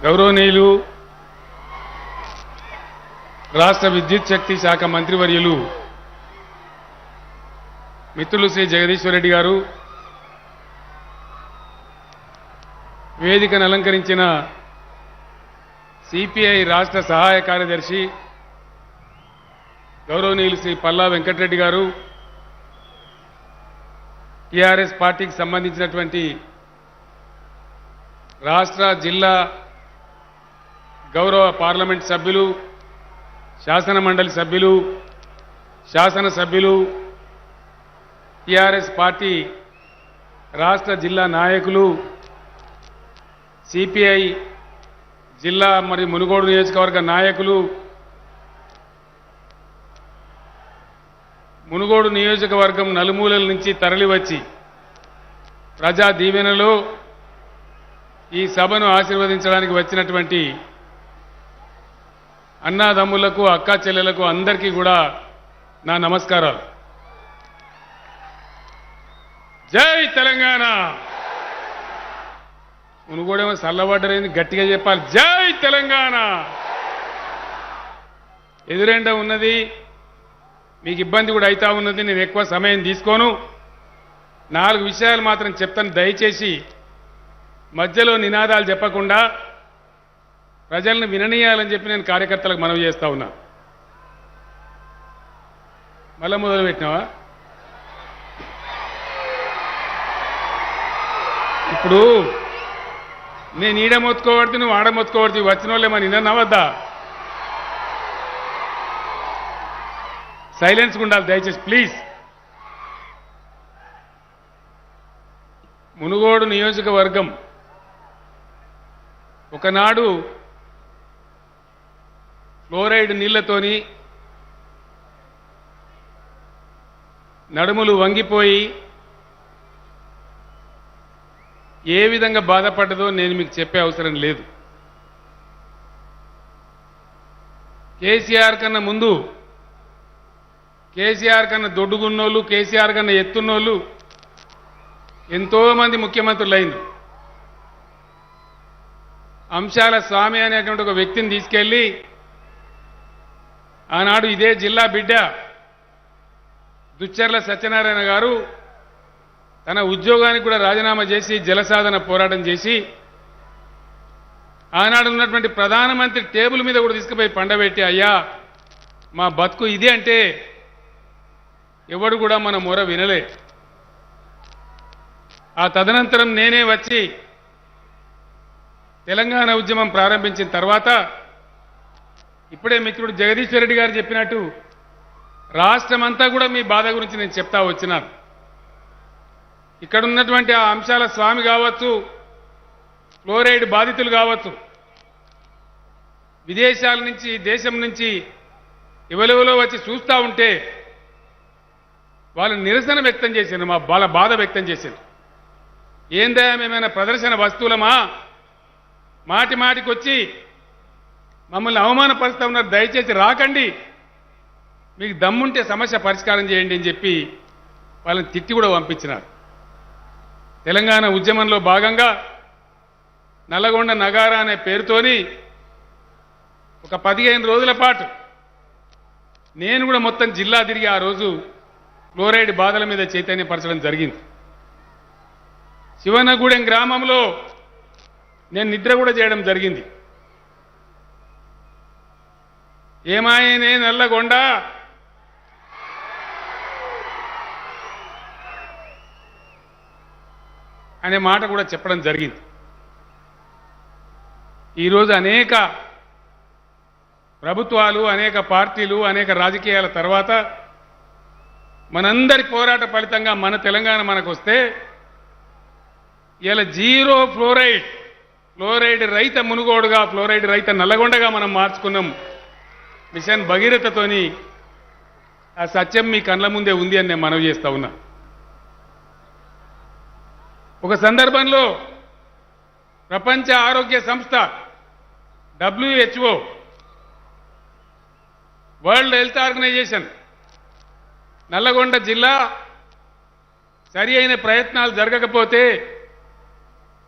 గౌరవనీయులు రాష్ట్ర విద్యుత్ శక్తి శాఖ మంత్రివర్యులు మిత్రులు శ్రీ జగదీశ్వర్ రెడ్డి గారు, వేదికను అలంకరించిన సిపిఐ రాష్ట్ర సహాయ కార్యదర్శి గౌరవనీయులు శ్రీ పల్లా వెంకటరెడ్డి గారు, టీఆర్ఎస్ పార్టీకి సంబంధించినటువంటి రాష్ట్ర జిల్లా గౌరవ పార్లమెంట్ సభ్యులు, శాసన మండలి సభ్యులు, శాసనసభ్యులు, టీఆర్ఎస్ పార్టీ రాష్ట్ర జిల్లా నాయకులు, సిపిఐ జిల్లా మరియు మునుగోడు నియోజకవర్గ నాయకులు, మునుగోడు నియోజకవర్గం నలుమూలల నుంచి తరలివచ్చి ప్రజా దీవెనలో ఈ సభను ఆశీర్వదించడానికి వచ్చినటువంటి అన్నాదమ్ములకు, అక్కా చెల్లెలకు అందరికీ కూడా నా నమస్కారాలు. జై తెలంగాణ. మునుగోడేమో చల్లబడ్డరేంది, గట్టిగా చెప్పాలి. జై తెలంగాణ. ఎదురెండ ఉన్నది, మీకు ఇబ్బంది కూడా అవుతా ఉన్నది. నేను ఎక్కువ సమయం తీసుకోను. 4 విషయాలు మాత్రం చెప్తాను. దయచేసి మధ్యలో నినాదాలు చెప్పకుండా ప్రజలను విననీయాలని చెప్పి నేను కార్యకర్తలకు మనవి చేస్తా ఉన్నా. మళ్ళా మొదలు పెట్టినావా? ఇప్పుడు నేను ఈడ మొత్తుకోబడితే నువ్వు ఆడ మొత్తుకోబడితే వచ్చిన వాళ్ళే మన నిన్న వద్దా? సైలెన్స్గా ఉండాలి దయచేసి ప్లీజ్. మునుగోడు నియోజకవర్గం ఒకనాడు ఫ్లోరైడ్ నీళ్లతోని నడుములు వంగిపోయి ఏ విధంగా బాధపడ్డదో నేను మీకు చెప్పే అవసరం లేదు. కేసీఆర్ కన్నా ముందు, కేసీఆర్ కన్నా దొడ్డుగున్నోళ్ళు, కేసీఆర్ కన్నా ఎత్తున్నోళ్ళు ఎంతోమంది ముఖ్యమంత్రులు అయింది. అంశాల స్వామి అనేటువంటి ఒక వ్యక్తిని తీసుకెళ్లి ఆనాడు ఇదే జిల్లా బిడ్డ దుచ్చర్ల సత్యనారాయణ గారు తన ఉద్యోగానికి కూడా రాజీనామా చేసి జలసాధన పోరాటం చేసి ఆనాడు ఉన్నటువంటి ప్రధానమంత్రి టేబుల్ మీద కూడా తీసుకుపోయి పండబెట్టి, అయ్యా మా బతుకు ఇది అంటే ఎవడు కూడా మన మొర వినలే. ఆ తదనంతరం నేనే వచ్చి తెలంగాణ ఉద్యమం ప్రారంభించిన తర్వాత ఇప్పుడే మిత్రుడు జగదీశ్వర్ రెడ్డి గారు చెప్పినట్టు రాష్ట్రమంతా కూడా మీ బాధ గురించి నేను చెప్తా వచ్చినాను. ఇక్కడ ఉన్నటువంటి ఆ అంశాల స్వామి కావచ్చు, ఫ్లోరైడ్ బాధితులు కావచ్చు, విదేశాల నుంచి దేశం నుంచి ఎవరెవరో వచ్చి చూస్తూ ఉంటే వాళ్ళు నిరసన వ్యక్తం చేశారు, మా బాధ వ్యక్తం చేశారు. ఏందా మేమైనా ప్రదర్శన వస్తువులమా? మాటి మాటికి వచ్చి మమ్మల్ని అవమానపరుస్తూ ఉన్నారు, దయచేసి రాకండి, మీకు దమ్ముంటే సమస్య పరిష్కారం చేయండి అని చెప్పి వాళ్ళని తిట్టి కూడా పంపించినారు. తెలంగాణ ఉద్యమంలో భాగంగా నల్లగొండ నగారా అనే పేరుతోని ఒక 15 రోజుల పాటు నేను కూడా మొత్తం జిల్లా తిరిగి ఆ రోజు ఫ్లోరైడ్ బాధల మీద చైతన్యపరచడం జరిగింది. శివనగూడెం గ్రామంలో నేను నిద్ర కూడా చేయడం జరిగింది. ఏమాయనే నల్లగొండ, అనే మాట కూడా చెప్పడం జరిగింది. ఈరోజు అనేక ప్రభుత్వాలు, అనేక పార్టీలు, అనేక రాజకీయాల తర్వాత మనందరి పోరాట ఫలితంగా మన తెలంగాణ మనకు వస్తే ఇలా జీరో ఫ్లోరైడ్ రహిత మునుగోడుగా, ఫ్లోరైడ్ రహిత నల్లగొండగా మనం మార్చుకున్నాం మిషన్ భగీరథతోని. ఆ సత్యం మీ కళ్ళ ముందే ఉంది అని నేను మనవి చేస్తా ఉన్నా. ఒక సందర్భంలో ప్రపంచ ఆరోగ్య సంస్థ WHO, world health organization Nalgonda జిల్లా సరి అయిన ప్రయత్నాలు జరగకపోతే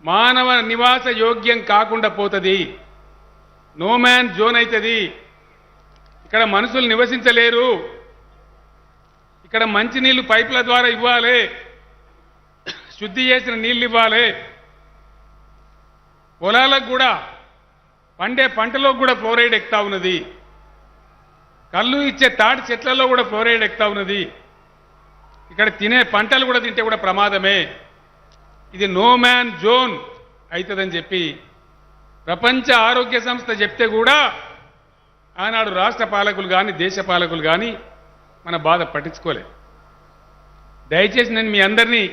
మానవ నివాస యోగ్యం కాకుండా పోతుంది. నో మ్యాన్ జోన్ అవుతుంది. ఇక్కడ మనుషులు నివసించలేరు. ఇక్కడ మంచినీళ్లు పైపుల ద్వారా ఇవ్వాలి, శుద్ధి చేసిన నీళ్లు ఇవ్వాలి. పొలాలకు కూడా పండే పంటలో కూడా ఫ్లోరైడ్ ఎక్కుతా ఉన్నది. కళ్ళు ఇచ్చే తాటి చెట్లలో కూడా ఫ్లోరైడ్ ఎక్కుతా ఉన్నది. ఇక్కడ తినే పంటలు కూడా తింటే కూడా ప్రమాదమే. ఇది నో మ్యాన్ జోన్ అవుతుందని చెప్పి ప్రపంచ ఆరోగ్య సంస్థ చెప్తే కూడా ఆనాడు రాష్ట్ర పాలకులు కానీ దేశ పాలకులు కానీ మన బాధ పట్టించుకోలేదు. దయచేసి నేను మీ అందరినీ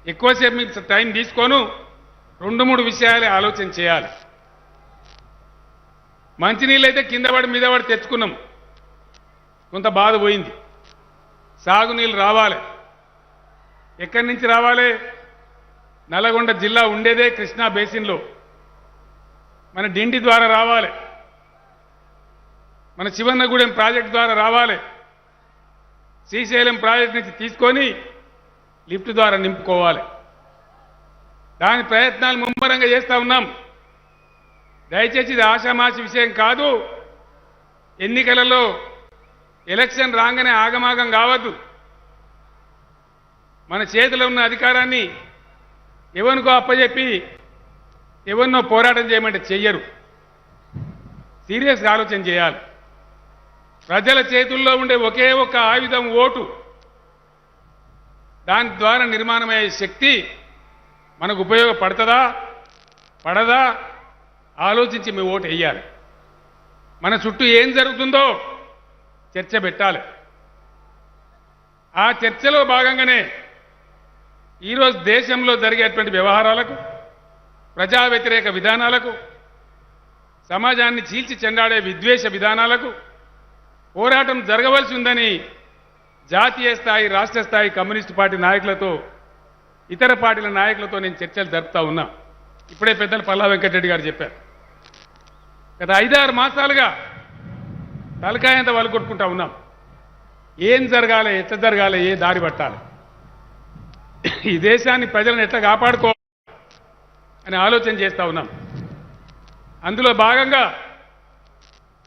ఎక్కువసేపు మీకు టైం తీసుకోను, 2-3 విషయాలే ఆలోచన చేయాలి. మంచినీళ్ళు అయితే కింద పడి మీద పడి తెచ్చుకున్నాం, కొంత బాధ పోయింది. సాగునీళ్ళు రావాలి. ఎక్కడి నుంచి రావాలి? నల్గొండ జిల్లా ఉండేదే కృష్ణా బేసిన్లో, మన డిండి ద్వారా రావాలి, మన శివన్నగూడెం ప్రాజెక్టు ద్వారా రావాలి, శ్రీశైలం ప్రాజెక్టు నుంచి తీసుకొని లిఫ్ట్ ద్వారా నింపుకోవాలి. దాని ప్రయత్నాలు ముమ్మరంగా చేస్తూ ఉన్నాం. దయచేసి ఇది ఆషామాషి విషయం కాదు. ఎన్నికలలో ఎలక్షన్ రాగానే ఆగమాగం కావద్దు. మన చేతిలో ఉన్న అధికారాన్ని ఎవరికో అప్పచెప్పి ఎవరినో పోరాటం చేయమంటే చెయ్యరు. సీరియస్గా ఆలోచన చేయాలి. ప్రజల చేతుల్లో ఉండే ఒకే ఒక ఆయుధం ఓటు. దాని ద్వారా నిర్మాణమయ్యే శక్తి మనకు ఉపయోగపడుతుందా పడదా ఆలోచించి మీ ఓటు వేయాలి. మన చుట్టూ ఏం జరుగుతుందో చర్చ పెట్టాలి. ఆ చర్చలో భాగంగానే ఈరోజు దేశంలో జరిగేటువంటి వ్యవహారాలకు, ప్రజా వ్యతిరేక విధానాలకు, సమాజాన్ని చీల్చి చెండాడే విద్వేష విధానాలకు పోరాటం జరగవలసి ఉందని జాతీయ స్థాయి, రాష్ట్ర స్థాయి కమ్యూనిస్టు పార్టీ నాయకులతో, ఇతర పార్టీల నాయకులతో నేను చర్చలు జరుపుతా ఉన్నా. ఇప్పుడే పెద్దలు పల్లా వెంకటరెడ్డి గారు చెప్పారు. గత 5-6 మాసాలుగా తలకాయంత వాళ్ళు కొట్టుకుంటా ఉన్నాం. ఏం జరగాలి, ఎట్లా జరగాలి, ఏ దారి పట్టాలి, ఈ దేశాన్ని ప్రజలను ఎట్లా కాపాడుకోవాలి అని ఆలోచన చేస్తూ ఉన్నాం. అందులో భాగంగా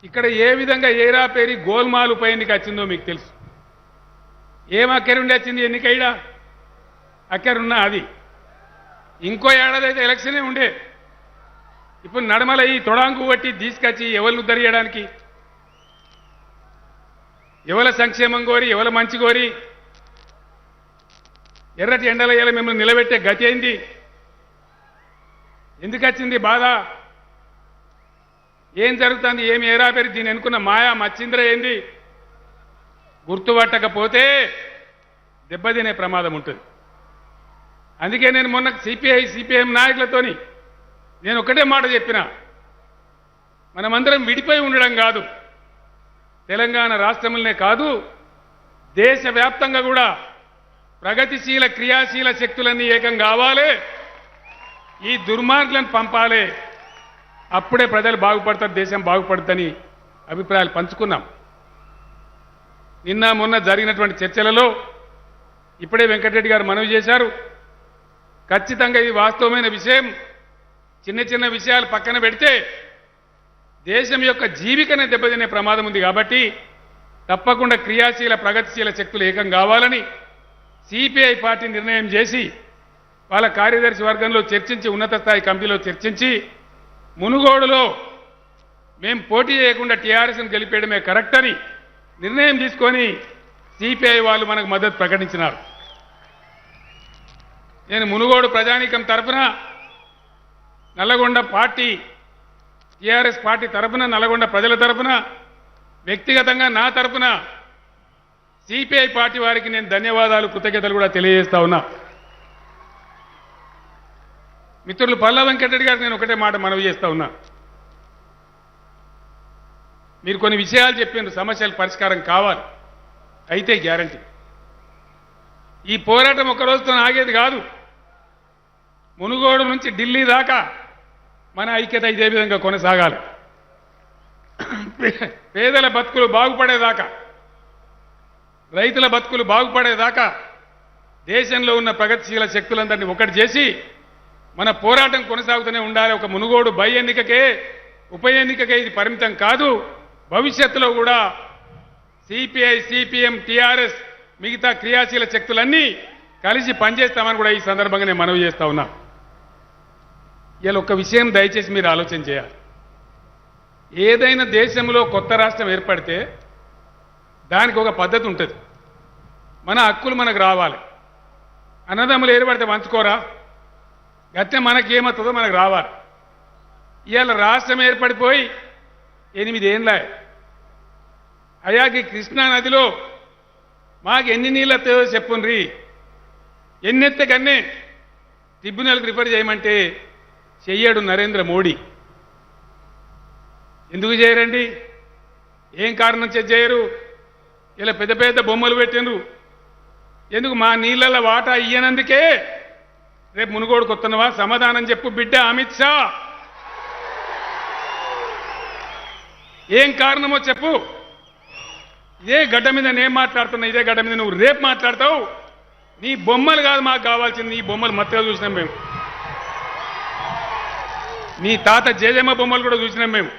ఇక్కడ ఏ విధంగా ఏరా పేరి గోల్మాల్ ఉప ఎన్నిక వచ్చిందో మీకు తెలుసు. ఏం అక్కరుండి వచ్చింది ఎన్నికైడా? అక్కరున్నా అది. ఇంకో ఏడాది అయితే ఎలక్షనే ఉండే. ఇప్పుడు నడమల ఈ తొడాంగు బట్టి తీసుకొచ్చి ఎవరిని ఉద్ధరించడానికి, ఎవల సంక్షేమం కోరి, ఎవల మంచి కోరి ఎర్రటి ఎండల ఎలా మిమ్మల్ని నిలబెట్టే గతి ఏంది? ఎందుకు వచ్చింది బాధ? ఏం జరుగుతుంది? ఏమి ఏరా పేరు దీన్ని అనుకున్న మాయా మచ్చింద్ర ఏంది? గుర్తుపట్టకపోతే దెబ్బతినే ప్రమాదం ఉంటుంది. అందుకే నేను మొన్న సిపిఎం నాయకులతోని నేను ఒకటే మాట చెప్పిన, మనమందరం విడిపోయి ఉండడం కాదు, తెలంగాణ రాష్ట్రంలోనే కాదు దేశవ్యాప్తంగా కూడా ప్రగతిశీల క్రియాశీల శక్తులన్నీ ఏకం కావాలి, ఈ దుర్మార్గులను పంపాలి. అప్పుడే ప్రజలు బాగుపడతారు, దేశం బాగుపడుతుందని అభిప్రాయాలు పంచుకున్నాం. నిన్న మొన్న జరిగినటువంటి చర్చలలో ఇప్పుడే వెంకటరెడ్డి గారు మనవి చేశారు. ఖచ్చితంగా ఇది వాస్తవమైన విషయం. చిన్న చిన్న విషయాలు పక్కన పెడితే దేశం యొక్క జీవికనే దెబ్బతినే ప్రమాదం ఉంది. కాబట్టి తప్పకుండా క్రియాశీల ప్రగతిశీల శక్తులు ఏకం కావాలని సిపిఐ పార్టీ నిర్ణయం చేసి వాళ్ళ కార్యదర్శి వర్గంలో చర్చించి, ఉన్నత స్థాయి కమిటీలో చర్చించి, మునుగోడులో మేము పోటీ చేయకుండా టీఆర్ఎస్ను గెలిపేయడమే కరెక్ట్ అని నిర్ణయం తీసుకొని సిపిఐ వాళ్ళు మనకు మద్దతు ప్రకటించినారు. నేను మునుగోడు ప్రజానీకం తరఫున, నల్లగొండ పార్టీ టీఆర్ఎస్ పార్టీ తరఫున, నల్లగొండ ప్రజల తరఫున, వ్యక్తిగతంగా నా తరఫున సిపిఐ పార్టీ వారికి నేను ధన్యవాదాలు, కృతజ్ఞతలు కూడా తెలియజేస్తా ఉన్నా. మిత్రులు పల్లా వెంకటరెడ్డి గారికి నేను ఒకటే మాట మనవి చేస్తా ఉన్నా. మీరు కొన్ని విషయాలు చెప్పినారు, సమస్యల పరిష్కారం కావాలి, అయితే గ్యారంటీ. ఈ పోరాటం ఒక రోజుతో ఆగేది కాదు. మునుగోడు నుంచి ఢిల్లీ దాకా మన ఐక్యత ఇదే విధంగా కొనసాగాలి. పేదల బతుకులు బాగుపడేదాకా, రైతుల బతుకులు బాగుపడేదాకా దేశంలో ఉన్న ప్రగతిశీల శక్తులందరినీ ఒకటి చేసి మన పోరాటం కొనసాగుతూనే ఉండాలి. ఒక మునుగోడు బై ఎన్నికకే ఉప ఎన్నికగా ఇది పరిమితం కాదు, భవిష్యత్తులో కూడా సిపిఐ, సిపిఎం, టిఆర్ఎస్ మిగతా క్రియాశీల శక్తులన్నీ కలిసి పనిచేస్తామని కూడా ఈ సందర్భంగా నేను మనవి చేస్తా ఉన్నా. ఇలా ఒక్క విషయం దయచేసి మీరు ఆలోచన చేయాలి. ఏదైనా దేశంలో కొత్త రాష్ట్రం ఏర్పడితే దానికి ఒక పద్ధతి ఉంటుంది. మన హక్కులు మనకు రావాలి. అన్నదమ్ములు ఏర్పడితే పంచుకోరా, గట్టే మనకి ఏమవుతుందో మనకు రావాలి. ఇవాళ రాష్ట్రం ఏర్పడిపోయి 8 ఏళ్ళ అయాకి కృష్ణా నదిలో మాకు ఎన్ని నీళ్ళు వస్తాయో చెప్పుండ్రి, ఎన్నెత్తే కన్నే ట్రిబ్యునల్కి రిఫర్ చేయమంటే చెయ్యడు నరేంద్ర మోడీ. ఎందుకు చేయరండి? ఏం కారణం చేసి చేయరు? ఇలా పెద్ద పెద్ద బొమ్మలు పెట్టినరు. ఎందుకు? మా నీళ్ళ వాటా ఇయ్యనందుకే రేపు మునుగోడు కొత్తనవా? సమాధానం చెప్పు బిడ్డ అమిత్ షా, ఏం కారణమో చెప్పు. ఇదే గడ్డ మీద నేను మాట్లాడుతున్నా, ఇదే గడ్డ మీద నువ్వు రేపు మాట్లాడతావు. నీ బొమ్మలు కాదు మాకు కావాల్సింది, నీ బొమ్మలు మత్తగా చూసినాం మేము. నీ తాత జేజమ్మ బొమ్మలు కూడా చూసినాం మేము.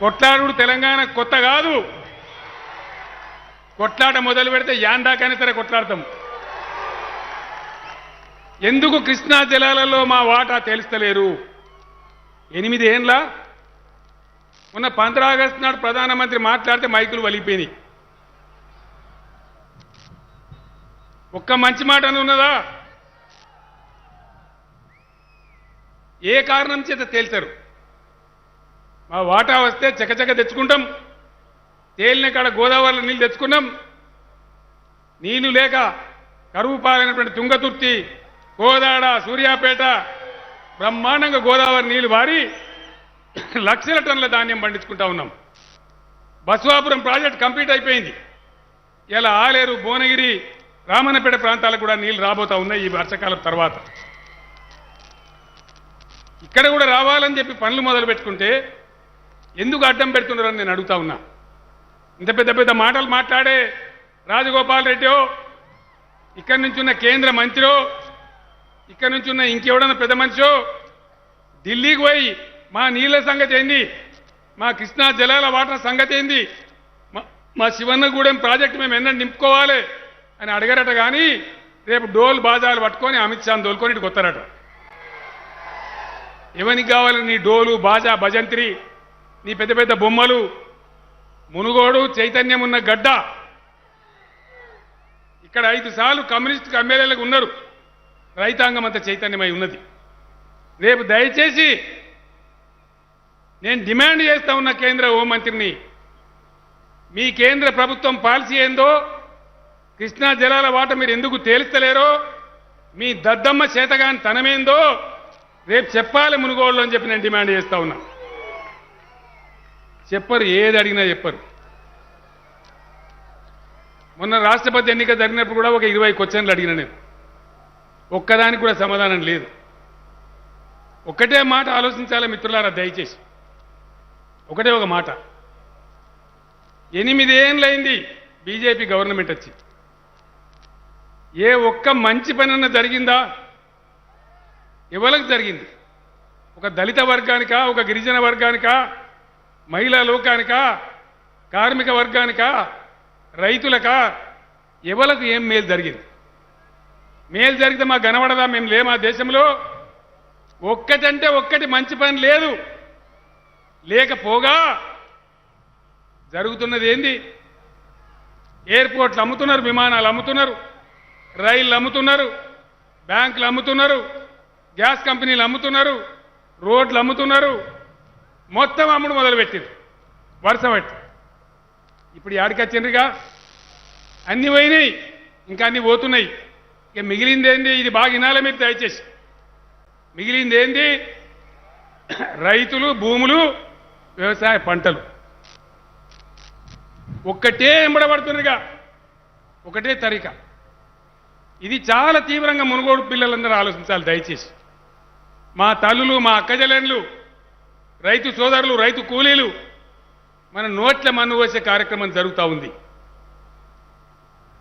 కొట్లాడు తెలంగాణ కొత్త కాదు. కొట్లాట మొదలు పెడితే యాండాకైనా సరే కొట్లాడతాం. ఎందుకు కృష్ణా జలాలలో మా వాటా తెలుస్తలేరు? 8 ఏండ్ల మొన్న 15 ఆగస్టు నాడు ప్రధానమంత్రి మాట్లాడితే మైకులు వలిగిపోయినాయి. ఒక్క మంచి మాట అని ఉన్నదా? ఏ కారణం చేత తేల్చారు? మా వాటా వస్తే చకచక తెచ్చుకుంటాం. తేలిన కాడ గోదావరిలో నీళ్ళు తెచ్చుకున్నాం. నీళ్లు లేక కరువు పాలైనటువంటి తుంగతుర్తి, కోదాడ, సూర్యాపేట బ్రహ్మాండంగా గోదావరి నీళ్లు వారి లక్షల టన్నుల ధాన్యం పండించుకుంటా ఉన్నాం. బస్వాపురం ప్రాజెక్ట్ కంప్లీట్ అయిపోయింది. ఇలా ఆలేరు, భువనగిరి, రామన్నపేట ప్రాంతాలకు కూడా నీళ్లు రాబోతా ఉన్నాయి ఈ వర్షాకాలం తర్వాత. ఇక్కడ కూడా రావాలని చెప్పి పనులు మొదలు పెట్టుకుంటే ఎందుకు అడ్డం పెడుతున్నారని నేను అడుగుతా ఉన్నా. ఇంత పెద్ద పెద్ద మాటలు మాట్లాడే రాజగోపాల్ రెడ్డో, ఇక్కడి నుంచి ఉన్న కేంద్ర మంత్రో, ఇక్కడి నుంచి ఉన్న ఇంకెవడన్నా పెద్ద మనిషో ఢిల్లీకి పోయి మా నీళ్ల సంగతి ఏంది, మా కృష్ణా జలాల వాటర్ సంగతి ఏంది, మా శివన్నగూడెం ప్రాజెక్టు మేము ఎన్న నింపుకోవాలి అని అడగరట. కానీ రేపు డోల్ బాజాలు పట్టుకొని అమిత్ షాను దోలుకొని ఇటు కొత్తారట. ఎవరికి కావాలి నీ డోలు, బాజా, భజంత్రి, నీ పెద్ద పెద్ద బొమ్మలు? మునుగోడు చైతన్యం ఉన్న గడ్డ. ఇక్కడ 5 సార్లు కమ్యూనిస్టు ఎమ్మెల్యేలకు ఉన్నారు. రైతాంగం అంతా చైతన్యమై ఉన్నది. రేపు దయచేసి నేను డిమాండ్ చేస్తా ఉన్న కేంద్ర హోంమంత్రిని, మీ కేంద్ర ప్రభుత్వం పాలసీ ఏందో, కృష్ణా జలాల వాట మీరు ఎందుకు తేల్స్తలేరో, మీ దద్దమ్మ చేతగాని తనమేందో రేపు చెప్పాలి మునుగోడులో అని చెప్పి నేను డిమాండ్ చేస్తా ఉన్నా. చెప్పరు, ఏది అడిగినా చెప్పరు. మొన్న రాష్ట్రపతి ఎన్నిక జరిగినప్పుడు కూడా ఒక 20 క్వశ్చన్లు అడిగిన నేను, ఒక్కదానికి కూడా సమాధానం లేదు. ఒకటే మాట ఆలోచించాలి మిత్రులారా దయచేసి, ఒకటే ఒక మాట. 8 ఏళ్ళైంది బీజేపీ గవర్నమెంట్ వచ్చి, ఏ ఒక్క మంచి పనన్నా జరిగిందా? ఎవరికి జరిగింది? ఒక దళిత వర్గానికా, ఒక గిరిజన వర్గానికా, మహిళా లోకానికా, కార్మిక వర్గానికా, రైతులకా? ఎవరికి ఏం మేలు జరిగింది? మేలు జరిగితే మాకు కనబడదా? మేము లేమా దేశంలో? ఒక్కటంటే ఒక్కటి మంచి పని లేదు. లేకపోగా జరుగుతున్నది ఏంది? ఎయిర్పోర్ట్లు అమ్ముతున్నారు, విమానాలు అమ్ముతున్నారు, రైళ్లు అమ్ముతున్నారు, బ్యాంకులు అమ్ముతున్నారు, గ్యాస్ కంపెనీలు అమ్ముతున్నారు, రోడ్లు అమ్ముతున్నారు. మొత్తం అమ్ముడు మొదలుపెట్టింది వరుస పెట్టి. ఇప్పుడు యాడికొచ్చిండ్రుగా? అన్ని పోయినాయి, ఇంకా అన్ని పోతున్నాయి. ఇక మిగిలిందేంది? ఇది బాగా వినాలి మీరు దయచేసి. మిగిలిందేంది? రైతులు, భూములు, వ్యవసాయ పంటలు. ఒక్కటే ఎంబడబడుతుందిగా, ఒకటే తరిక. ఇది చాలా తీవ్రంగా మునుగోడు పిల్లలందరూ ఆలోచించాలి దయచేసి. మా తల్లులు, మా అక్కజల్లెండ్లు, రైతు సోదరులు, రైతు కూలీలు, మన నోట్ల మన్ను వేసే కార్యక్రమం జరుగుతూ ఉంది.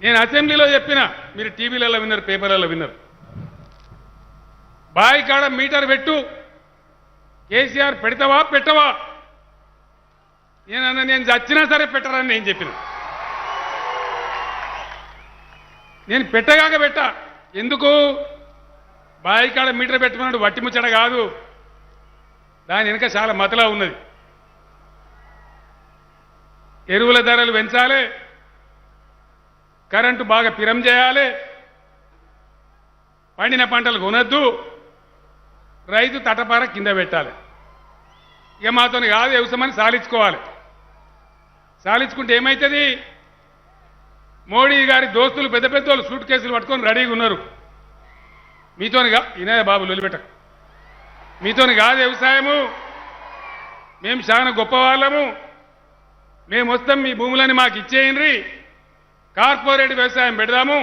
నేను అసెంబ్లీలో చెప్పిన, మీరు టీవీలలో విన్నారు, పేపర్లలో విన్నారు. బావి కాడ మీటర్ పెట్టు, కేసీఆర్ పెడతావా పెట్టవా? నేను చచ్చినా సరే పెట్టరని నేను చెప్పిన. నేను పెట్టగాక పెట్టా. ఎందుకు? బాయికాడ మీటర్ పెట్టమన్నాడు, వట్టి ముచ్చట కాదు. దాని వెనుక చాలా మతలా ఉన్నది. ఎరువుల ధరలు పెంచాలి, కరెంటు బాగా పిరం చేయాలి, పండిన పంటలు కొనొద్దు, రైతు తటపార కింద పెట్టాలి. ఇక మాతో కాదు, వ్యవసాయాన్ని సాలించుకోవాలి. సాలించుకుంటే ఏమవుతుంది? మోడీ గారి దోస్తులు పెద్ద పెద్ద వాళ్ళు సూట్ కేసులు పట్టుకొని రెడీగా ఉన్నారు. మీతోనిగా ఇనే బాబు లొలిపెట్ట, మీతోని కాదు వ్యవసాయము, మేము చాలా గొప్పవాళ్ళము, మేము వస్తాం, మీ భూములని మాకు ఇచ్చేయండి, కార్పొరేట్ వ్యవసాయం పెడదాము,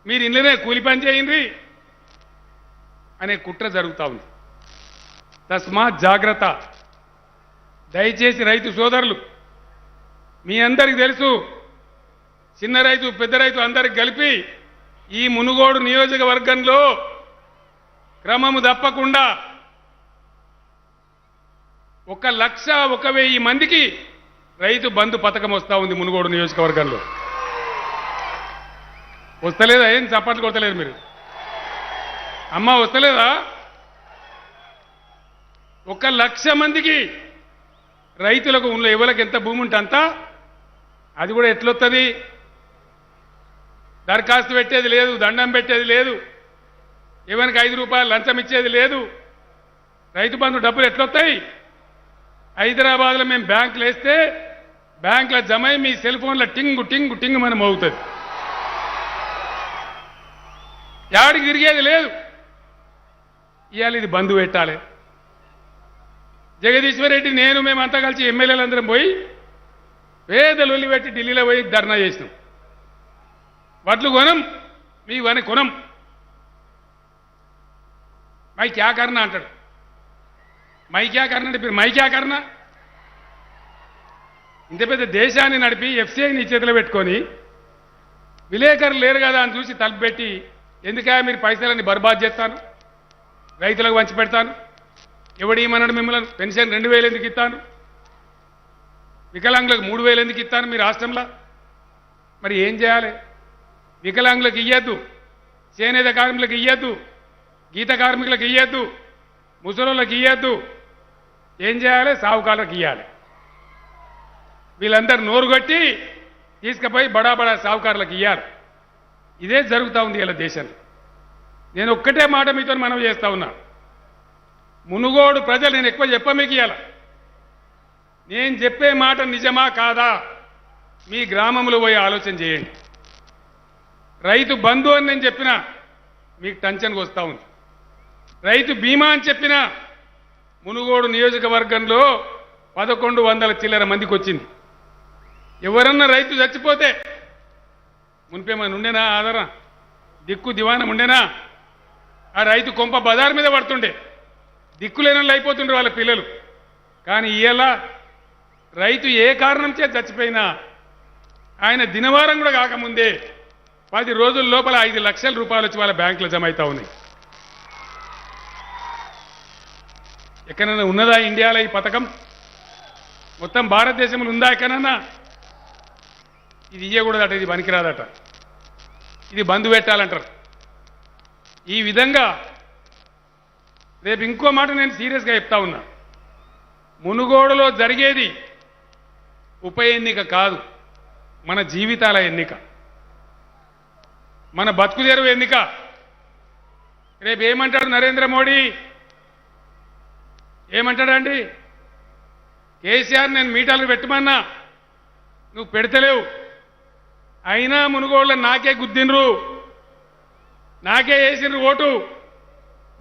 మీరు ఇళ్ళనే కూలి పని చేయండి అనే కుట్ర జరుగుతూ ఉంది. తస్మాత్ జాగ్రత్త. దయచేసి రైతు సోదరులు, మీ అందరికీ తెలుసు, చిన్న రైతు పెద్ద రైతు అందరికి కలిపి ఈ మునుగోడు నియోజకవర్గంలో క్రమము తప్పకుండా 1,01,000 మందికి రైతు బంధు పథకం వస్తూ ఉంది మునుగోడు నియోజకవర్గంలో. వస్తలేదా? ఏం చప్పట్లు కొడతలేదు మీరు? అమ్మ వస్తలేదా? 1,00,000 మందికి రైతులకు ఎవరికి ఎంత భూమి ఉంటే అంతా. అది కూడా ఎట్లొస్తుంది? దరఖాస్తు పెట్టేది లేదు, దండం పెట్టేది లేదు, ఎవరికి 5 రూపాయలు లంచం ఇచ్చేది లేదు. రైతు బంధు డబ్బులు ఎట్లొస్తాయి? హైదరాబాద్లో మేము బ్యాంకులు వేస్తే బ్యాంకులో జమ అయి మీ సెల్ ఫోన్లో టింగు టింగు టింగు మనం అవుతుంది. యాడికి తిరిగేది లేదు. ఇవాళ ఇది బంధు పెట్టాలి. జగదీశ్వర్ రెడ్డి, నేను మేమంతా కలిసి ఎమ్మెల్యేలందరం పోయి పేదలు పెట్టి ఢిల్లీలో పోయి ధర్నా చేసినాం. వడ్లు కొనం, మీ వని కొనం, మై క్యా కర్నా అంటాడు. మై క్యా కర్నా అంటే మీరు మై క్యా కర్నా? ఇంత పెద్ద దేశాన్ని నడిపి ఎఫ్సీఐని చేతిలో పెట్టుకొని విలేకరులు లేరు కదా అని చూసి తలుపు పెట్టి, ఎందుకా మీరు పైసలన్నీ బర్బాద్ చేస్తాను, రైతులకు వంచి పెడతాను, ఎవడేమన్నాడు మిమ్మల్ని, పెన్షన్ 2,000 ఎందుకు ఇస్తాను, వికలాంగులకు 3,000 ఎందుకు ఇస్తాను మీ రాష్ట్రంలో? మరి ఏం చేయాలి? వికలాంగులకు ఇయ్యద్దు, చేనేత కార్మికులకు ఇయ్యద్దు, గీత కార్మికులకు ఇయ్యద్దు, ముసలోళ్ళకి ఇయ్యద్దు. ఏం చేయాలి? సావుకారులకు ఇయ్యాలి. వీళ్ళందరూ నోరు కొట్టి తీసుకుపోయి బడా బడా సావుకారులకు ఇయ్యాలి. ఇదే జరుగుతూ ఉంది ఇలా దేశంలో. నేను ఒక్కటే మాట మీతో మనవి చేస్తా ఉన్నా. మునుగోడు ప్రజలు, నేను ఎక్కువ మీకు ఇయ్యాల, నేను చెప్పే మాట నిజమా కాదా మీ గ్రామంలో పోయి ఆలోచన చేయండి. రైతు బంధు అని నేను చెప్పినా మీకు టెన్షన్కి వస్తూ ఉంది. రైతు బీమా అని చెప్పినా మునుగోడు నియోజకవర్గంలో 1,100 చిల్లర మందికి వచ్చింది. ఎవరన్నా రైతు చచ్చిపోతే మునిపేమని ఉండేనా ఆధారం, దిక్కు దివానం ఉండేనా? ఆ రైతు కొంప బజార్ మీద పడుతుండే, దిక్కులేనట్లు అయిపోతుండ్రు వాళ్ళ పిల్లలు. కానీ ఇవాళ రైతు ఏ కారణం చేత చచ్చిపోయినా ఆయన దినవారం కూడా కాకముందే 10 రోజుల లోపల 5 లక్షల రూపాయలు వచ్చి వాళ్ళ బ్యాంకులో జమ అవుతా ఉన్నాయి. ఎక్కడైనా ఉన్నదా ఇండియాలో ఈ పథకం? మొత్తం భారతదేశంలో ఉందా ఎక్కడన్నా? ఇది ఇయ్యకూడదట, ఇది పనికిరాదట, ఇది బంధు పెట్టాలంటారు. ఈ విధంగా రేపు ఇంకో మాట నేను సీరియస్గా చెప్తా ఉన్నా. మునుగోడులో జరిగేది ఉప ఎన్నిక కాదు, మన జీవితాల ఎన్నిక, మన బతుకు తెరువు ఎన్నిక. రేపు ఏమంటాడు నరేంద్ర మోడీ? ఏమంటాడండి? కేసీఆర్ నేను మీటర్లు పెట్టమన్నా నువ్వు పెడతలేవు, అయినా మునుగోళ్ళ నాకే గుద్దినరు, నాకే వేసినరు ఓటు,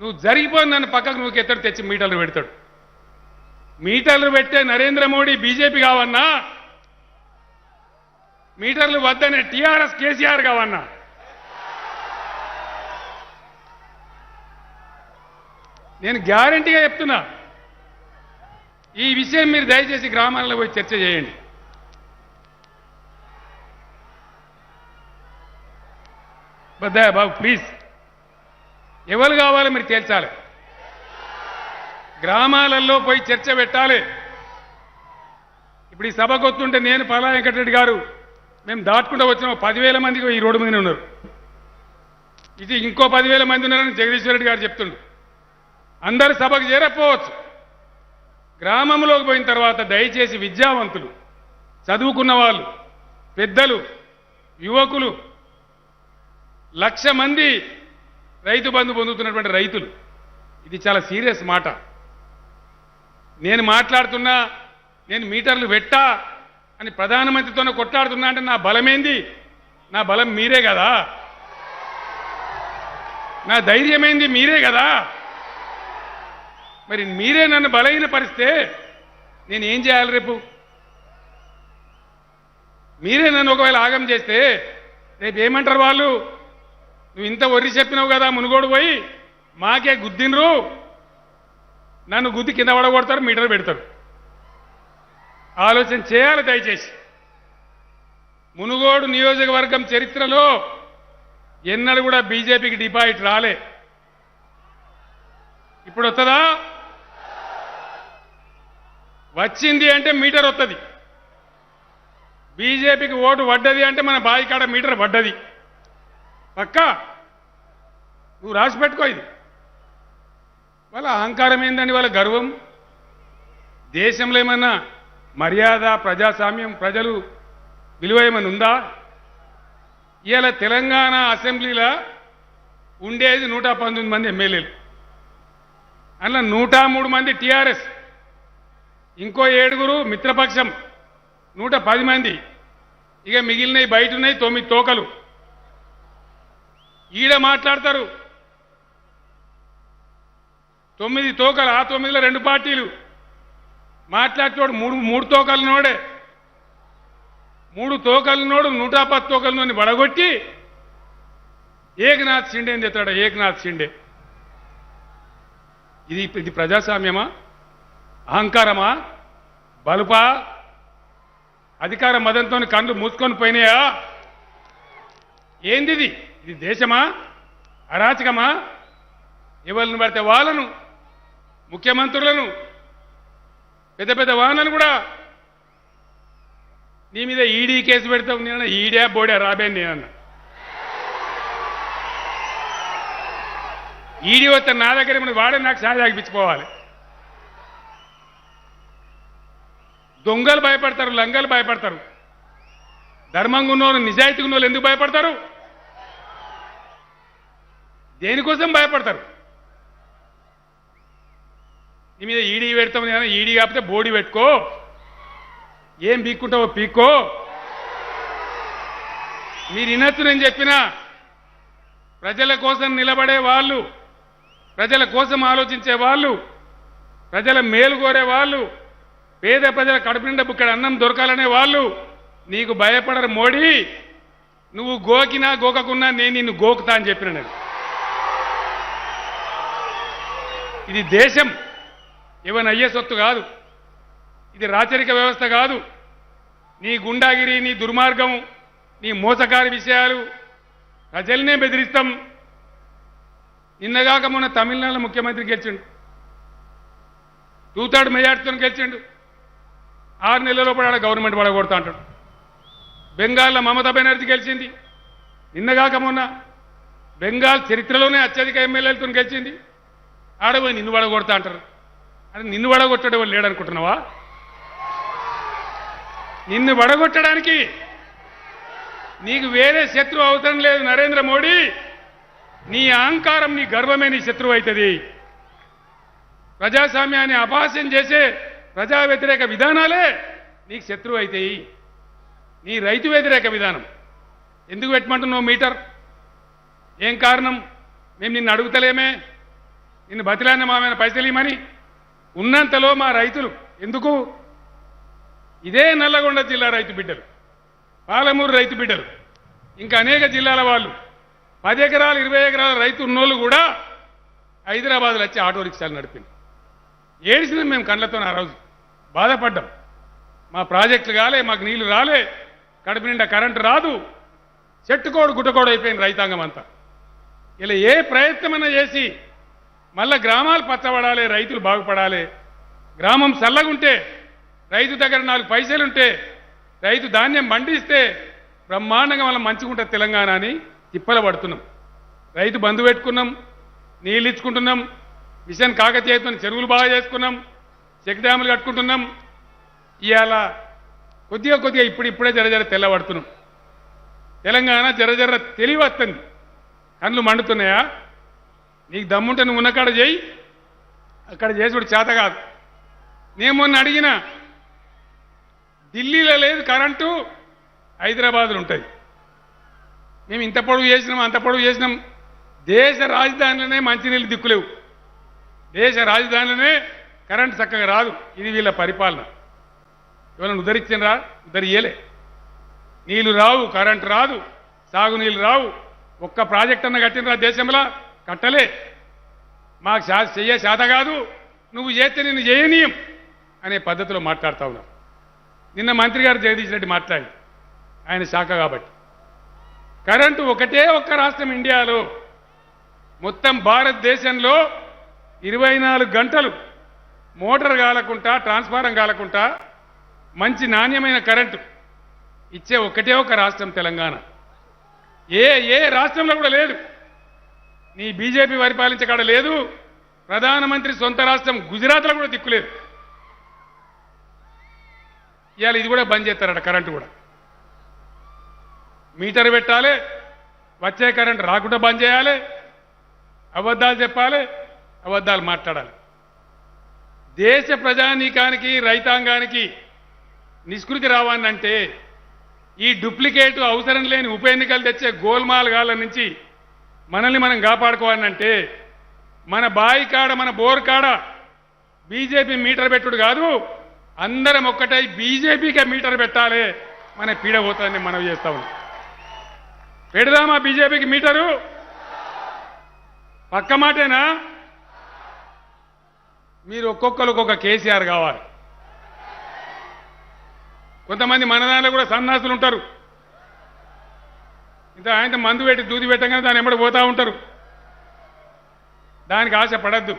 నువ్వు జరిగిపోయి నన్ను పక్కకు నువ్వు ఎత్తడు తెచ్చి మీటర్లు పెడతాడు. మీటర్లు పెట్టే నరేంద్ర మోడీ బీజేపీ కావన్నా, మీటర్లు వద్దనే టీఆర్ఎస్ కేసీఆర్ కావన్నా? నేను గ్యారంటీగా చెప్తున్నా, ఈ విషయం మీరు దయచేసి గ్రామాల్లో పోయి చర్చ చేయండి. బద్దయ్య బాబు ప్లీజ్, ఎవరు కావాలో మీరు తేల్చాలి. గ్రామాలలో పోయి చర్చ పెట్టాలి. ఇప్పుడు ఈ సభకు వస్తుంటే నేను పల్లా వెంకటరెడ్డి గారు మేము దాటుకుంటూ వచ్చిన 10,000 మందికి ఈ రోడ్డు మీద ఉన్నారు. ఇది ఇంకో 10,000 మంది ఉన్నారని జగదీశ్వర్ రెడ్డి గారు చెప్తుండ్రు. అందరు సభకు చేరకపోవచ్చు. గ్రామంలోకి పోయిన తర్వాత దయచేసి విద్యావంతులు, చదువుకున్న వాళ్ళు, పెద్దలు, యువకులు, 1,00,000 మంది రైతు బంధు పొందుతున్నటువంటి రైతులు, ఇది చాలా సీరియస్ మాట. నేను మాట్లాడుతున్నా, నేను మీటర్లు పెట్టా అని ప్రధానమంత్రితోనే కొట్లాడుతున్నా అంటే నా బలమేంది? నా బలం మీరే కదా, నా ధైర్యమైంది మీరే కదా. మరి మీరే నన్ను బలహీనపరిస్తే నేను ఏం చేయాలి? రేపు మీరే నన్ను ఒకవేళ ఆగం చేస్తే రేపు ఏమంటారు వాళ్ళు? నువ్వు ఇంత ఒర్రి చెప్పినావు కదా మునుగోడు పోయి, మాకే గుద్దినరు, నన్ను గుద్ది కింద పడగొడతారు, మీటర్ పెడతారు. ఆలోచన చేయాలి దయచేసి. మునుగోడు నియోజకవర్గం చరిత్రలో ఎన్నడూ కూడా బీజేపీకి డిపాజిట్ రాలే. ఇప్పుడు వస్తుందా? వచ్చింది అంటే మీటర్ వస్తుంది. బీజేపీకి ఓటు పడ్డది అంటే మన బాయికాడ మీటర్ పడ్డది పక్కా. నువ్వు రాసి పెట్టుకో. ఇది వాళ్ళ అహంకారం ఏందని, వాళ్ళ గర్వం. దేశంలో ఏమన్నా మర్యాద, ప్రజాస్వామ్యం, ప్రజలు విలువ ఏమైనా ఉందా? ఇవాళ తెలంగాణ అసెంబ్లీలో ఉండేది 119 మంది ఎమ్మెల్యేలు, అందులో 103 మంది టీఆర్ఎస్, ఇంకో 7 మిత్రపక్షం, 110 మంది. ఇక మిగిలినవి బయట ఉన్నాయి 9 తోకలు. ఈడ మాట్లాడతారు 9 తోకలు, ఆ 9లో 2 పార్టీలు మాట్లాడేటోడు 3 తోకలనోడే. 3 తోకలనోడు 110 తోకలనోని వడగొట్టి ఏకనాథ్ షిండే అని తెస్తాడు. ఏకనాథ్ షిండే. ఇది ప్రజాస్వామ్యమా? అహంకారమా? బలుపా? అధికార మదంతో కళ్ళు మూసుకొని పోయినాయా? ఏంది ఇది? ఇది దేశమా? అరాచకమా? ఎవరిని పడితే వాళ్ళను, ముఖ్యమంత్రులను, పెద్ద పెద్ద వాహనాలను కూడా నీ మీద ఈడీ కేసు పెడతావు. నేనన్నా ఈడే బోడే రాబే. నేనన్నా ఈడీ వస్తే నా దగ్గర వాడే నాకు సాయం ఆగిపించుకోవాలి. దొంగలు భయపడతారు, లంగలు భయపడతారు. ధర్మంగా ఉన్నోళ్ళు, నిజాయితీగా ఉన్నోళ్ళు ఎందుకు భయపడతారు? దేనికోసం భయపడతారు? నీ మీద ఈడీ పెడతాం. ఈడీ కాకపోతే బోడీ పెట్టుకో, ఏం పీక్కుంటావో పీక్కో. మీరు వినొచ్చు నేను చెప్పినా. ప్రజల కోసం నిలబడే వాళ్ళు, ప్రజల కోసం ఆలోచించే వాళ్ళు, ప్రజల మేలు కోరే వాళ్ళు, పేద ప్రజల కడుపు నిండా బుక్కడి అన్నం దొరకాలనే వాళ్ళు నీకు భయపడరు. మోడీ, నువ్వు గోకినా గోకకున్నా నేను నిన్ను గోకుతా అని చెప్పిన. నేను ఇది దేశం, ఏమైనా అయ్యే సొత్తు కాదు. ఇది రాచరిక వ్యవస్థ కాదు. నీ గుండాగిరి, నీ దుర్మార్గం, నీ మోసకారి విషయాలు ప్రజల్నే బెదిరిస్తాం. నిన్నగాక మొన్న తమిళనాడులో ముఖ్యమంత్రి గెలిచిండు, 2/3 మెజార్టీతో గెలిచిండు. 6 నెలల లోపల ఆడ గవర్నమెంట్ పడగొడతా అంటాడు. బెంగాల్లో మమతా బెనర్జీ గెలిచింది నిన్నగాక మొన్న. బెంగాల్ చరిత్రలోనే అత్యధిక ఎమ్మెల్యేలతో గెలిచింది. ఆడపోయి నిన్ను పడగొడతా అంటారు. అది నిన్ను వడగొట్టడం వాళ్ళు లేడనుకుంటున్నావా? నిన్ను వడగొట్టడానికి నీకు వేరే శత్రువు అవసరం లేదు నరేంద్ర మోడీ. నీ అహంకారం, నీ గర్వమే నీ శత్రువు అవుతుంది. ప్రజాస్వామ్యాన్ని అపహాస్యం చేసే ప్రజా వ్యతిరేక విధానాలే నీకు శత్రువు అవుతాయి. నీ రైతు వ్యతిరేక విధానం ఎందుకు పెట్టమంటున్నావు మీటర్? ఏం కారణం? మేము నిన్ను అడుగుతలేమే, నిన్ను బతిలాన్న మామైన పైసలు ఇవ్వమని. ఉన్నంతలో మా రైతులు ఎందుకు? ఇదే నల్లగొండ జిల్లా రైతు బిడ్డలు, పాలమూరు రైతు బిడ్డలు, ఇంకా అనేక జిల్లాల వాళ్ళు 10 ఎకరాలు 20 ఎకరాల రైతు ఉన్నోళ్ళు కూడా హైదరాబాద్లో వచ్చి ఆటో రిక్షాలు నడిపింది. ఏడిసినాం మేము కళ్ళతో. ఆ రోజు బాధపడ్డాం. మా ప్రాజెక్టులు కాలే, మాకు నీళ్లు రాలే, కడుపు నిండా కరెంటు రాదు, చెట్టుకోడు గుట్టకోడు అయిపోయింది రైతాంగం అంతా. ఇలా ఏ ప్రయత్నమైనా చేసి మళ్ళా గ్రామాలు పచ్చబడాలి, రైతులు బాగుపడాలి. గ్రామం చల్లగుంటే, రైతు దగ్గర 4 పైసలుంటే, రైతు ధాన్యం పండిస్తే బ్రహ్మాండంగా మనం మంచిగుంటుంది తెలంగాణ అని తిప్పల పడుతున్నాం. రైతు బంధు పెట్టుకున్నాం, నీళ్ళు ఇచ్చుకుంటున్నాం, మిషన్ కాకతీయతో చెరువులు బాగా చేసుకున్నాం, చెక్ డ్యాములు కట్టుకుంటున్నాం. ఇవాళ కొద్దిగా ఇప్పుడే జర తెల్లబడుతున్నాం. తెలంగాణ జర తెలివి వస్తుంది. కళ్ళు మండుతున్నాయా? నీకు దమ్ముంటే నువ్వు ఉన్నకాడ చేయి, అక్కడ చేసుడు చేత కాదు. నేను మొన్న అడిగిన, ఢిల్లీలో లేదు కరెంటు, హైదరాబాద్లో ఉంటుంది. మేము ఇంత పొడవు చేసినాం, అంత పొడవు చేసినాం. దేశ రాజధానిలోనే మంచినీళ్ళు దిక్కులేవు, దేశ రాజధానిలోనే కరెంటు చక్కగా రాదు. ఇది వీళ్ళ పరిపాలన. ఎవరైనా ఉద్ధరించినరా? ఉద్ధరియలే. నీళ్లు రావు, కరెంటు రాదు, సాగునీళ్ళు రావు. ఒక్క ప్రాజెక్ట్ అన్న కట్టినరా దేశంలో? కట్టలే. మాకు చెయ్యే శాత కాదు, నువ్వు చేస్తే నిన్ను చేయనీయం అనే పద్ధతిలో మాట్లాడుతూ ఉన్నావు. నిన్న మంత్రి గారు జగదీష్ రెడ్డి మాట్లాడి, ఆయన శాఖ కాబట్టి. కరెంటు ఒకటే ఒక్క రాష్ట్రం ఇండియాలో, మొత్తం భారతదేశంలో 24 గంటలు మోటార్ కాలకుండా, ట్రాన్స్ఫారం కాలకుండా మంచి నాణ్యమైన కరెంటు ఇచ్చే ఒకటే ఒక రాష్ట్రం తెలంగాణ. ఏ రాష్ట్రంలో కూడా లేదు. నీ బీజేపీ పరిపాలించే కాడ లేదు. ప్రధానమంత్రి సొంత రాష్ట్రం గుజరాత్లో కూడా దిక్కులేదు. ఇవాళ ఇది కూడా బంద్ చేస్తారట, కరెంటు కూడా. మీటర్ పెట్టాలి, వచ్చే కరెంటు రాకుండా బంద్ చేయాలి, అబద్ధాలు చెప్పాలి, అబద్ధాలు మాట్లాడాలి. దేశ ప్రజానీకానికి, రైతాంగానికి నిష్కృతి రావాలంటే ఈ డూప్లికేట్ అవసరం లేని ఉప ఎన్నికలు తెచ్చే గోల్మాల్ గాళ్ళ నుంచి మనల్ని మనం కాపాడుకోవాలంటే మన బాయి కాడ, మన బోర్ కాడ బీజేపీ మీటర్ పెట్టుడు కాదు, అందరం ఒక్కటై బీజేపీకే మీటర్ పెట్టాలి. మన పీడ పోతాన్ని మనం చేస్తా ఉన్నాం. పెడదామా బీజేపీకి మీటరు? పక్క మాటేనా? మీరు ఒక్కొక్కరు ఒక్కొక్క కేసీఆర్ కావాలి. కొంతమంది మన దాంట్లో కూడా సన్నాసులు ఉంటారు. ఇంత ఆయన మందు పెట్టి దూది పెట్టగానే దాన్ని ఎమ్మడి పోతూ ఉంటారు. దానికి ఆశ పడద్దు,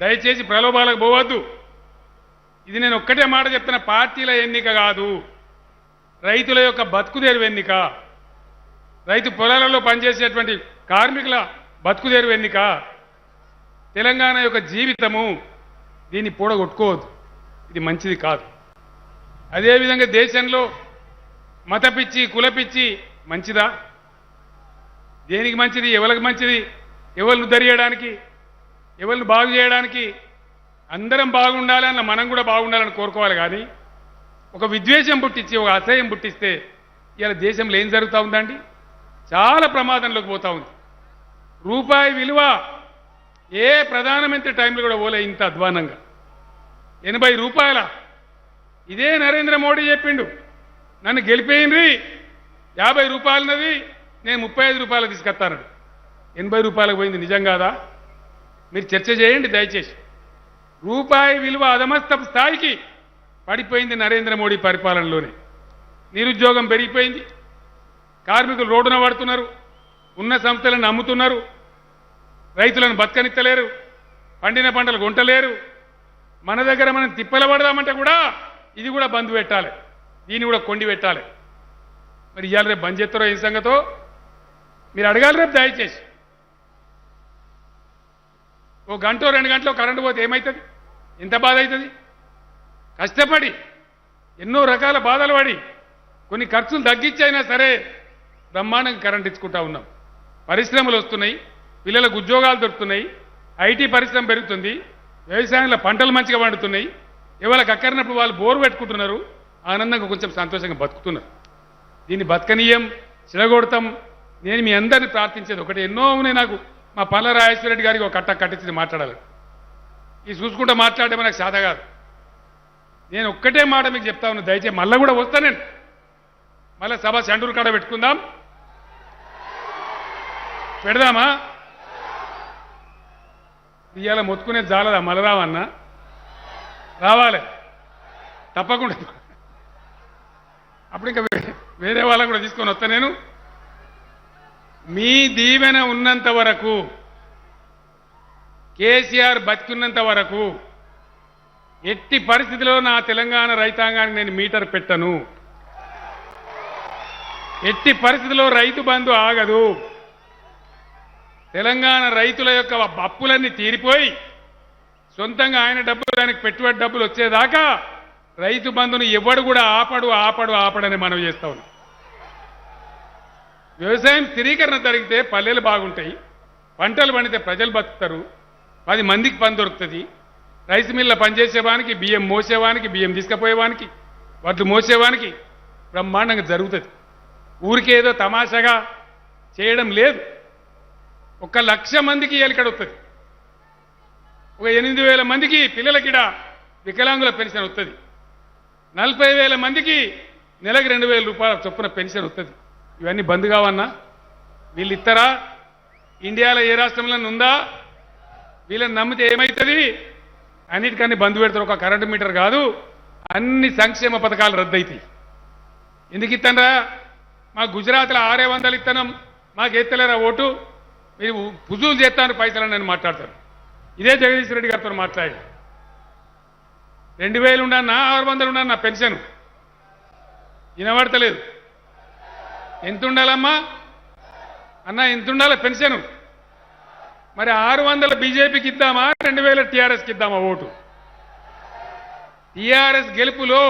దయచేసి ప్రలోభాలకు పోవద్దు. ఇది నేను ఒక్కటే మాట చెప్తున్న, పార్టీల ఎన్నిక కాదు, రైతుల యొక్క బతుకుదేరు ఎన్నిక, రైతు పొలాలలో పనిచేసేటువంటి కార్మికుల బతుకుదేరు ఎన్నిక, తెలంగాణ యొక్క జీవితము. దీన్ని పూడగొట్టుకోవద్దు, ఇది మంచిది కాదు. అదేవిధంగా దేశంలో మతపిచ్చి, కులపిచ్చి మంచిదా? దేనికి మంచిది? ఎవరికి మంచిది? ఎవరిని ఉద్ధరించడానికి, ఎవరిని బాగు చేయడానికి? అందరం బాగుండాలి అన్న, మనం కూడా బాగుండాలని కోరుకోవాలి. కానీ ఒక విద్వేషం పుట్టించి, ఒక అసహ్యం పుట్టిస్తే ఇలా దేశంలో ఏం జరుగుతూ ఉందండి? చాలా ప్రమాదంలోకి పోతూ ఉంది. రూపాయి విలువ ఏ ప్రధానమంత్రి టైంలో కూడా పోలే ఇంత అధ్వానంగా. 80 రూపాయల. ఇదే నరేంద్ర మోడీ చెప్పిండు, నన్ను గెలిపేయండి, 50 రూపాయలన్నది నేను 35 రూపాయలు తీసుకొస్తాను. 80 రూపాయలకు పోయింది. నిజం కాదా? మీరు చర్చ చేయండి దయచేసి. రూపాయి విలువ అధమస్తపు స్థాయికి పడిపోయింది నరేంద్ర మోడీ పరిపాలనలోనే. నిరుద్యోగం పెరిగిపోయింది, కార్మికులు రోడ్డున పడుతున్నారు, ఉన్న సంస్థలను అమ్ముతున్నారు, రైతులను బతకనిత్తలేరు, పండిన పంటలు కొంటలేరు. మన దగ్గర మనం తిప్పల పడదామంటే కూడా ఇది కూడా బంద్ పెట్టాలి, దీన్ని కూడా కొండి పెట్టాలి. మరి ఇవాళ రేపు బంద్ చేస్తారో ఏం సంగతో మీరు అడగాలి రేపు దయచేసి. ఓ గంట 2 గంటలు కరెంటు పోతే ఏమవుతుంది? ఎంత బాధ అవుతుంది? కష్టపడి ఎన్నో రకాల బాధలు పడి కొన్ని ఖర్చులు తగ్గించైనా సరే బ్రహ్మాండంగా కరెంట్ ఇచ్చుకుంటా ఉన్నాం. పరిశ్రమలు వస్తున్నాయి, పిల్లలకు ఉద్యోగాలు దొరుకుతున్నాయి, ఐటీ పరిశ్రమ పెరుగుతుంది, వ్యవసాయంలో పంటలు మంచిగా పండుతున్నాయి, ఎవరికి అక్కరినప్పుడు వాళ్ళు బోరు పెట్టుకుంటున్నారు, ఆనందంగా కొంచెం సంతోషంగా బతుకుతున్నారు. దీన్ని బతకనీయం, చిలగొడతాం. నేను మీ అందరినీ ప్రార్థించేది ఒకటి, ఎన్నో ఉన్నాయి నాకు. మా పల్ల రాజేశ్వరరెడ్డి గారికి ఒక కట్ట కట్టించి మాట్లాడాలి. ఇది చూసుకుంటూ మాట్లాడడం నాకు సాధ కాదు. నేను ఒక్కటే మాట మీకు చెప్తా ఉన్నా, దయచేసి మళ్ళీ కూడా వస్తా నేను. మళ్ళీ సభ సెంటూరు కాడ పెట్టుకుందాం, పెడదామా? ఇవాళ మొత్తుకునే జాలదా? మళ్ళీ రావన్నా? రావాలి తప్పకుండా. అప్పుడు ఇంకా వేరే వాళ్ళని కూడా తీసుకొని వస్తా నేను. మీ దీవెన ఉన్నంత వరకు కేసీఆర్ బతికున్నంత వరకు ఎట్టి పరిస్థితిలో నా తెలంగాణ రైతాంగానికి నేను మీటర్ పెట్టను. ఎట్టి పరిస్థితిలో రైతు బంధు ఆగదు. తెలంగాణ రైతుల యొక్క అప్పులన్నీ తీరిపోయి సొంతంగా ఆయన డబ్బులు దానికి పెట్టుబడి డబ్బులు వచ్చేదాకా రైతు బంధుని ఎవడు కూడా ఆపడని మనం చేస్తా ఉన్నాం. వ్యవసాయం స్థిరీకరణ జరిగితే పల్లెలు బాగుంటాయి, పంటలు పండితే ప్రజలు బతుకుతారు, 10 మందికి పని దొరుకుతుంది. రైస్ మిల్ల పనిచేసేవానికి, బియ్యం మోసేవానికి, బియ్యం తీసుకుపోయేవానికి, వడ్లు మోసేవానికి బ్రహ్మాండంగా జరుగుతుంది. ఊరికేదో తమాషాగా చేయడం లేదు. 1,00,000 మందికి ఇక్కడ వస్తుంది. ఒక 8,000 మందికి పిల్లలకిడ వికలాంగుల పెన్షన్ వస్తుంది. 40,000 మందికి నెలకు 2,000 రూపాయల చొప్పున పెన్షన్ వస్తుంది. ఇవన్నీ బంద్ కావన్నా? వీళ్ళు ఇస్తారా? ఇండియాలో ఏ రాష్ట్రంలో ఉందా? వీళ్ళని నమ్మితే ఏమవుతుంది? అన్నిటికన్నీ బంద్ పెడతారు. ఒక కరెంటు మీటర్ కాదు, అన్ని సంక్షేమ పథకాలు రద్దయితాయి. ఎందుకు ఇస్తానరా? మా గుజరాత్లో 600 ఇస్తానం, మాకు ఎత్తలేరా ఓటు, మీరు ఫుజూలు చేస్తాను పైసలని నేను మాట్లాడతాను. ఇదే జగదీష్ రెడ్డి గారితో మాట్లాడి 2,000 ఉండన్నా 600 ఉండన్నా పెన్షన్ వినబడతలేదు. ఎంత ఉండాలమ్మా అన్న? ఎంత ఉండాలి పెన్షన్? మరి 600 బీజేపీకి ఇద్దామా, 2,000 టీఆర్ఎస్కి ఇద్దామా ఓటు? టీఆర్ఎస్ గెలుపులో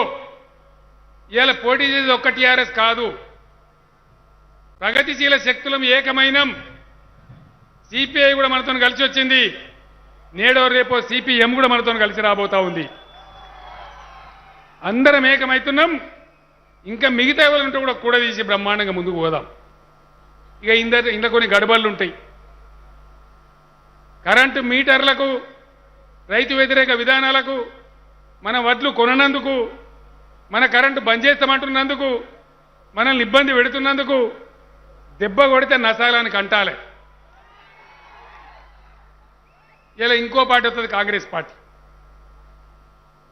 ఇవాళ పోటీ చేసేది ఒక్క టీఆర్ఎస్ కాదు, ప్రగతిశీల శక్తులం ఏకమైనం. సిపిఐ కూడా మనతో కలిసి వచ్చింది. నేడో రేపో సిపిఎం కూడా మనతో కలిసి రాబోతా ఉంది. అందరం ఏకమైతున్నాం. ఇంకా మిగతా ఎవరంటే కూడా కూడదీసి బ్రహ్మాండంగా ముందుకు పోదాం. ఇక ఇందులో కొన్ని గడబళ్ళు ఉంటాయి. కరెంటు మీటర్లకు, రైతు వ్యతిరేక విధానాలకు, మన వడ్లు కొననందుకు, మన కరెంటు బంద్ చేస్తామంటున్నందుకు, మనల్ని ఇబ్బంది పెడుతున్నందుకు దెబ్బ కొడితే నసాలానికి అంటాలే. ఇలా ఇంకో పార్టీ వస్తుంది, కాంగ్రెస్ పార్టీ.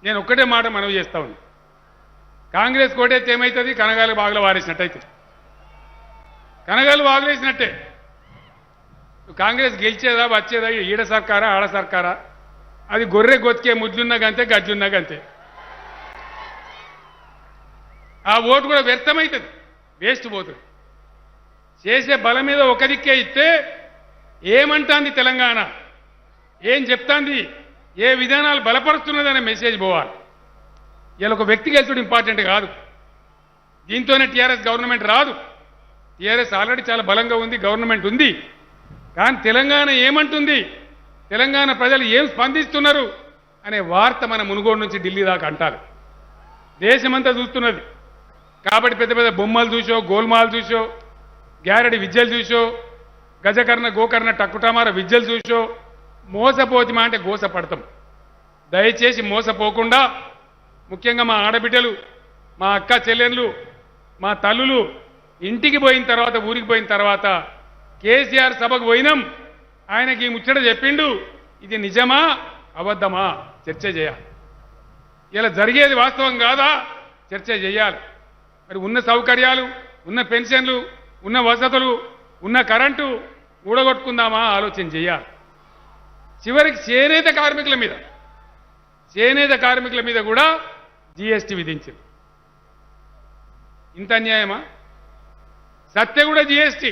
నేను ఒక్కటే మాట మనవి చేస్తా ఉన్నా, కాంగ్రెస్ కోటైతే ఏమవుతుంది? కనగాలు బాగులో వారేసినట్టయితే, కనగాలు వాగులేసినట్టే. కాంగ్రెస్ గెలిచేదా వచ్చేదా? ఈడ సర్కారా ఆడ సర్కారా? అది గొర్రె గొతికే ముద్దున్నా గంతే, గజ్జున్నా గంతే. ఆ ఓటు కూడా వ్యర్థమవుతుంది, వేస్ట్ పోతుంది. చేసే బలం మీద ఒక దిక్కే ఇస్తే ఏమంటాంది తెలంగాణ, ఏం చెప్తాంది, ఏ విధానాలు బలపరుస్తున్నదనే మెసేజ్ పోవాలి. ఇలా ఒక వ్యక్తి గెలుచుడు ఇంపార్టెంట్ కాదు. దీంతోనే టీఆర్ఎస్ గవర్నమెంట్ రాదు. టీఆర్ఎస్ ఆల్రెడీ చాలా బలంగా ఉంది, గవర్నమెంట్ ఉంది. కానీ తెలంగాణ ఏమంటుంది, తెలంగాణ ప్రజలు ఏం స్పందిస్తున్నారు అనే వార్త మన మునుగోడు నుంచి ఢిల్లీ దాకా అంటారు. దేశమంతా చూస్తున్నది. కాబట్టి పెద్ద పెద్ద బొమ్మలు చూసో, గోల్మాల్ చూసో, గ్యారెడి విద్యలు చూసో, గజకర్ణ గోకర్ణ టక్కుటమార విద్యలు చూసో మోసపోతిమా అంటే గోసపడతాం. దయచేసి మోసపోకుండా, ముఖ్యంగా మా ఆడబిడ్డలు, మా అక్క చెల్లెళ్ళు, మా తల్లులు ఇంటికి పోయిన తర్వాత, ఊరికి పోయిన తర్వాత కేసీఆర్ సభకు పోయినాం, ఆయనకి ఈ ముచ్చట చెప్పిండు, ఇది నిజమా అబద్ధమా చర్చ చేయాలి. ఇలా జరిగేది వాస్తవం కాదా చర్చ చేయాలి. మరి ఉన్న సౌకర్యాలు, ఉన్న పెన్షన్లు, ఉన్న వసతులు, ఉన్న కరెంటు ఊడగొట్టుకుందామా ఆలోచన చేయాలి. చివరికి చేనేత కార్మికుల మీద కూడా జీఎస్టీ విధించింది. ఇంత అన్యాయమా? సత్య కూడా జీఎస్టీ,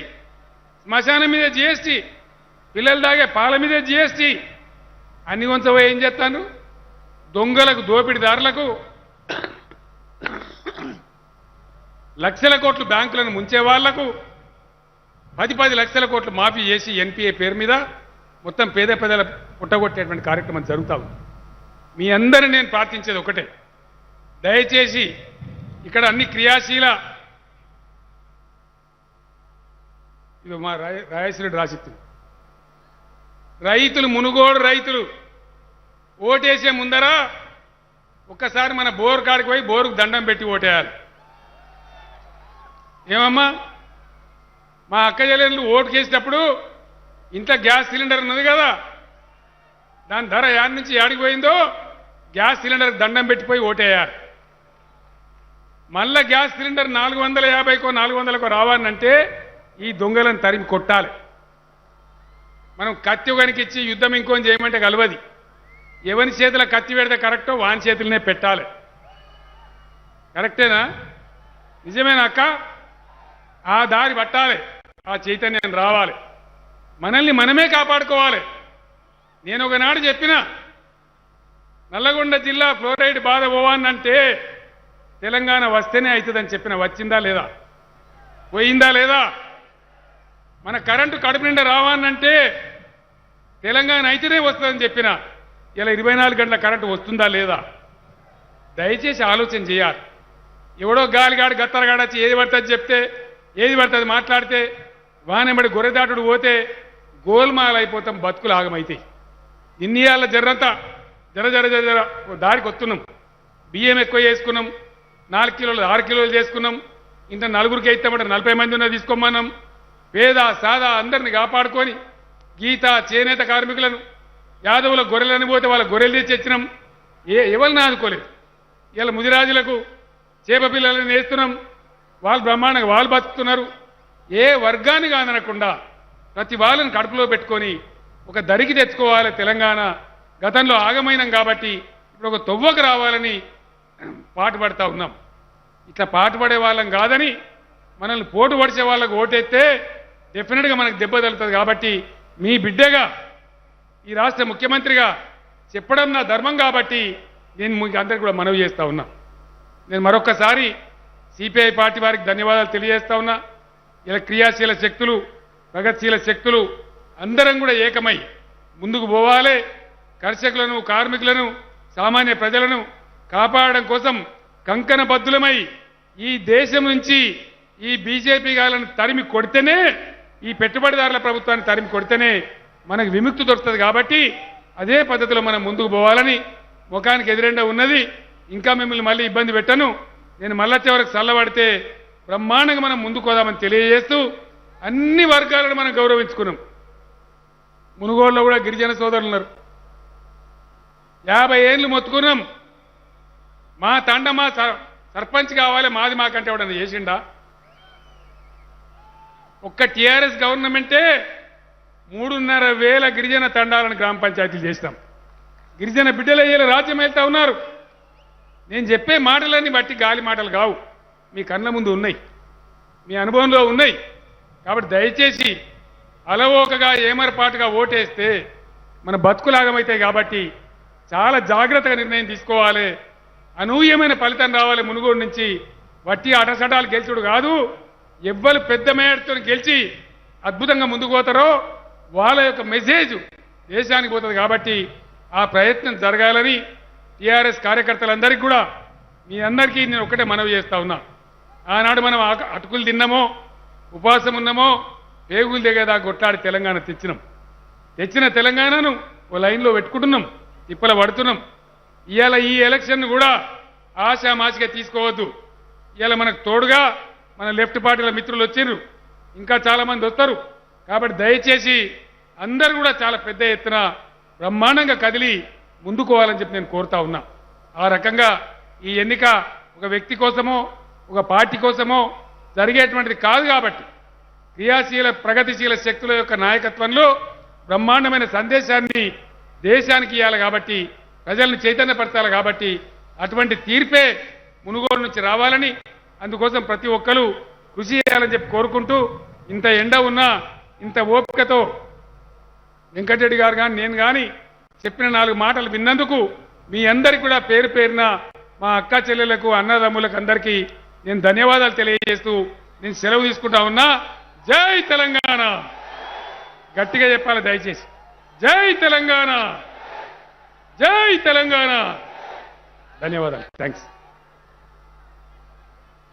శ్మశానం మీద జీఎస్టీ, పిల్లలు తాగే పాల మీద జీఎస్టీ. అన్ని కొంచెం ఏం చేస్తాను? దొంగలకు, దోపిడీదారులకు లక్షల కోట్లు బ్యాంకులను ముంచే వాళ్లకు 10 లక్షల కోట్లు మాఫీ చేసి ఎన్పిఏ పేరు మీద మొత్తం పేద ప్రజల పుట్టగొట్టేటువంటి కార్యక్రమం జరుగుతూ ఉంది. మీ అందరిని నేను ప్రార్థించేది ఒకటే, దయచేసి ఇక్కడ అన్ని క్రియాశీల, ఇది మా రాయశ్వరుడు రాసిస్తుంది, రైతులు, మునుగోడు రైతులు ఓటేసే ముందర ఒక్కసారి మన బోరు కాడికి పోయి బోరుకు దండం పెట్టి ఓటేయాలి. ఏమమ్మా, మా అక్క చెల్లెళ్ళు ఓటు చేసేటప్పుడు ఇంట్లో గ్యాస్ సిలిండర్ ఉన్నది కదా, దాని ధర యాడ్ నుంచి యాడికి పోయిందో గ్యాస్ సిలిండర్ దండం పెట్టిపోయి ఓటేయాలి. మళ్ళా గ్యాస్ సిలిండర్ 450కో 400కో రావాలంటే ఈ దొంగలను తరిమి కొట్టాలి. మనం కత్తి ఒకనికి ఇచ్చి యుద్ధం ఇంకోని చేయమంటే కలవది. ఎవరి చేతిలో కత్తి పెడితే కరెక్టో వాని చేతులనే పెట్టాలి. కరెక్టేనా? నిజమేనా అక్క? ఆ దారి పట్టాలి, ఆ చైతన్యం రావాలి, మనల్ని మనమే కాపాడుకోవాలి. నేను ఒకనాడు చెప్పిన నల్లగొండ జిల్లా ఫ్లోరైడ్ బాధ పోవానంటే తెలంగాణ వస్తేనే అవుతుందని చెప్పిన. వచ్చిందా లేదా? పోయిందా లేదా? మన కరెంటు కడుపు నిండా రావాలంటే తెలంగాణ అయితేనే వస్తుందని చెప్పిన. ఇలా 24 గంటల కరెంటు వస్తుందా లేదా? దయచేసి ఆలోచన చేయాలి. ఎవడో గాలిగాడు గత్తరగాడు వచ్చి ఏది పడుతుంది చెప్తే, ఏది పడుతుంది మాట్లాడితే, వానెంబడి గొర్రెదాటుడు పోతే గోల్మాల్ అయిపోతాం, బతుకులు ఆగమైతాయి. ఇన్ని ఏళ్ళ జర్రంతా జర జర జర జర దారికి వస్తున్నాం. బియ్యం ఎక్కువ చేసుకున్నాం, 4 కిలోలు 6 కిలోలు చేసుకున్నాం. ఇంత నలుగురికి ఇస్తామంటే 40 మంది ఉన్న తీసుకోమన్నాం. పేద సాదా అందరిని కాపాడుకొని గీత చేనేత కార్మికులను, యాదవుల గొర్రెలను పోతే వాళ్ళ గొర్రెలు తెచ్చి ఇచ్చినాం. ఎవరిని ఆదుకోలేదు. ఇలా ముదిరాజులకు చేప పిల్లలను వేస్తున్నాం, వాళ్ళు బ్రహ్మాండంగా వాళ్ళు బతుకుతున్నారు. ఏ వర్గాన్ని కాదనకుండా ప్రతి వాళ్ళని కడుపులో పెట్టుకొని ఒక దరికి తెచ్చుకోవాలి. తెలంగాణ గతంలో ఆగమైనం కాబట్టి ఇప్పుడు ఒక తొవ్వకు రావాలని పాటుపడతా ఉన్నాం. ఇట్లా పాటుపడే వాళ్ళం కాదని మనల్ని పోటు పడిచే వాళ్ళకు ఓటేస్తే డెఫినెట్గా మనకు దెబ్బ తగులుతుంది. కాబట్టి మీ బిడ్డగా ఈ రాష్ట్ర ముఖ్యమంత్రిగా చెప్పడం నా ధర్మం కాబట్టి నేను మీకు అందరికీ కూడా మనవి చేస్తా ఉన్నా. నేను మరొక్కసారి సిపిఐ పార్టీ వారికి ధన్యవాదాలు తెలియజేస్తా ఉన్నా. ఇలా క్రియాశీల శక్తులు, ప్రగతిశీల శక్తులు అందరం కూడా ఏకమై ముందుకు పోవాలి. కర్షకులను, కార్మికులను, సామాన్య ప్రజలను కాపాడడం కోసం కంకణబద్ధులమై ఈ దేశం నుంచి ఈ బీజేపీ గాలను తరిమి కొడితేనే, ఈ పెట్టుబడిదారుల ప్రభుత్వాన్ని తరిమి కొడితేనే మనకు విముక్తి దొరుకుతుంది. కాబట్టి అదే పద్ధతిలో మనం ముందుకు పోవాలని ముఖానికి ఎదురెండ ఉన్నది. ఇంకా మిమ్మల్ని మళ్ళీ ఇబ్బంది పెట్టను. నేను మళ్ళొచ్చే వరకు చల్లబడితే బ్రహ్మాండంగా మనం ముందుకు పోదామని తెలియజేస్తూ అన్ని వర్గాలను మనం గౌరవించుకున్నాం. మునుగోడులో కూడా గిరిజన సోదరులు ఉన్నారు. 50 ఏళ్ళు మొత్తుకున్నాం. మా తండ మా సర్పంచ్ కావాలి, మాది మాకంటే ఎవడన్నా చేసిండా? ఒక్క టీఆర్ఎస్ గవర్నమెంటే 3,500 గిరిజన తండాలను గ్రామ పంచాయతీలు చేస్తాం. గిరిజన బిడ్డలు అయ్యేలా రాజ్యం వెళ్తా ఉన్నారు. నేను చెప్పే మాటలన్నీ బట్టి గాలి మాటలు కావు, మీ కళ్ళ ముందు ఉన్నాయి, మీ అనుభవంలో ఉన్నాయి. కాబట్టి దయచేసి అలవోకగా ఏమరపాటుగా ఓటేస్తే మన బతుకులాగమవుతాయి. కాబట్టి చాలా జాగ్రత్తగా నిర్ణయం తీసుకోవాలి. అనూహ్యమైన ఫలితం రావాలి. మునుగోడు నుంచి వట్టి అటసటాలు గెలిచుడు కాదు. ఎవ్వరు పెద్ద మేడతో గెలిచి అద్భుతంగా ముందుకు పోతారో వాళ్ళ యొక్క మెసేజ్ దేశానికి పోతుంది. కాబట్టి ఆ ప్రయత్నం జరగాలని టీఆర్ఎస్ కార్యకర్తలందరికీ కూడా మీ అందరికీ నేను ఒక్కటే మనవి చేస్తా ఉన్నా. ఆనాడు మనం అటుకులు తిన్నామో, ఉపవాసం ఉన్నామో, పేగులు దిగేదా కొట్లాడి తెలంగాణ తెచ్చిన తెలంగాణను ఓ లైన్లో పెట్టుకుంటున్నాం, తిప్పల పడుతున్నాం. ఇవాళ ఈ ఎలక్షన్ కూడా ఆశామాషిగా తీసుకోవద్దు. ఇవాళ మనకు తోడుగా మన లెఫ్ట్ పార్టీల మిత్రులు వచ్చిండ్రు, ఇంకా చాలామంది వస్తారు. కాబట్టి దయచేసి అందరూ కూడా చాలా పెద్ద ఎత్తున బ్రహ్మాండంగా కదిలి ముందుకోవాలని చెప్పి నేను కోరుతా ఉన్నా. ఆ రకంగా ఈ ఎన్నిక ఒక వ్యక్తి కోసమో ఒక పార్టీ కోసమో జరిగేటువంటిది కాదు. కాబట్టి క్రియాశీల ప్రగతిశీల శక్తుల యొక్క నాయకత్వంలో బ్రహ్మాండమైన సందేశాన్ని దేశానికి ఇవ్వాలి. కాబట్టి ప్రజలను చైతన్యపరచాలి. కాబట్టి అటువంటి తీర్పే మునుగోడు నుంచి రావాలని, అందుకోసం ప్రతి ఒక్కరూ కృషి చేయాలని చెప్పి కోరుకుంటూ, ఇంత ఎండ ఉన్నా ఇంత ఓపికతో వెంకటరెడ్డి గారు కానీ నేను కానీ చెప్పిన 4 మాటలు విన్నందుకు మీ అందరికీ కూడా పేరు పేరున మా అక్క చెల్లెలకు, అన్నదమ్ములకు అందరికీ నేను ధన్యవాదాలు తెలియజేస్తూ నేను సెలవు తీసుకుంటా ఉన్నా. జై తెలంగాణ! గట్టిగా చెప్పాలి దయచేసి. జై తెలంగాణ! జై తెలంగాణ! ధన్యవాదాలు. థ్యాంక్స్.